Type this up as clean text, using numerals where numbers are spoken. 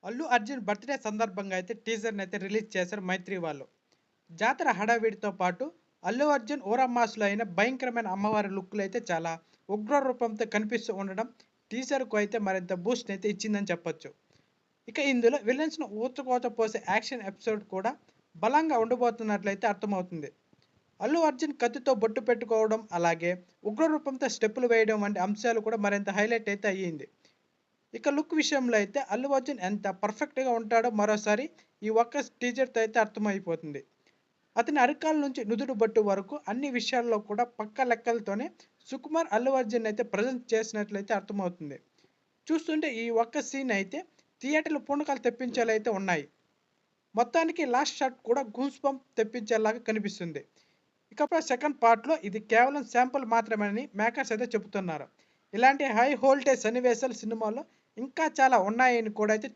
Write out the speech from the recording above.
Allu Arjun birthday సందర్భంగా అయితే టీజర్‌ని అయితే రిలీజ్ చేశారు 'మైత్రి' వాళ్ళు. జాతర హడావిడితో పాటు అల్లు అర్జున్ ఊరమ్మాసులో అయిన భయంకరమైన అమ్మవారి లుక్‌లో అయితే చాలా ఉగ్ర రూపంతో కనిపిస్తూ ఉండడం టీజర్‌కు అయితే మరింత బూస్ట్‌ని అయితే ఇచ్చిందని చెప్పొచ్చు. ఇక ఇందులో విలన్స్‌ను ఊచకోత పోసే యాక్షన్ ఎపిసోడ్ కూడా బలంగా ఉండబోతున్నట్లయితే అర్థమవుతుంది. అల్లు అర్జున్ కత్తితో బొట్టు పెట్టుకోవడం, అలాగే ఉగ్ర రూపంతో స్టెప్పులు వేయడం వంటి అంశాలు కూడా మరింత హైలైట్ అయితే అయ్యింది. ఇక లుక్ విషయంలో అయితే అల్లు అర్జున్ ఎంత పర్ఫెక్ట్‌గా ఉంటాడో మరోసారి ఈ ఒక్క టీజర్‌తో అయితే అర్థమైపోతుంది. అతని అరికాల నుంచి నుదుటి బొట్టు వరకు అన్ని విషయాల్లో కూడా పక్కా లెక్కలతోనే సుకుమార్ అల్లు అర్జున్ అయితే ప్రజెంట్ చేసినట్లయితే అర్థమవుతుంది. చూస్తుంటే ఈ ఒక్క సీన్ అయితే థియేటర్‌లో పూనకాలు తెప్పించేలా అయితే ఉన్నాయి. మొత్తానికి లాస్ట్ షాట్ కూడా గూస్ బంప్ తెప్పించేలాగా కనిపిస్తుంది. ఇకపై సెకండ్ పార్ట్‌లో ఇది కేవలం శాంపుల్ మాత్రమేనని మేకర్స్ అయితే చెబుతున్నారు. ఇలాంటి హై వోల్టేజ్ సన్నివేశాలు సినిమాలో ఇంకా చాలా ఉన్నాయని కూడా అయితే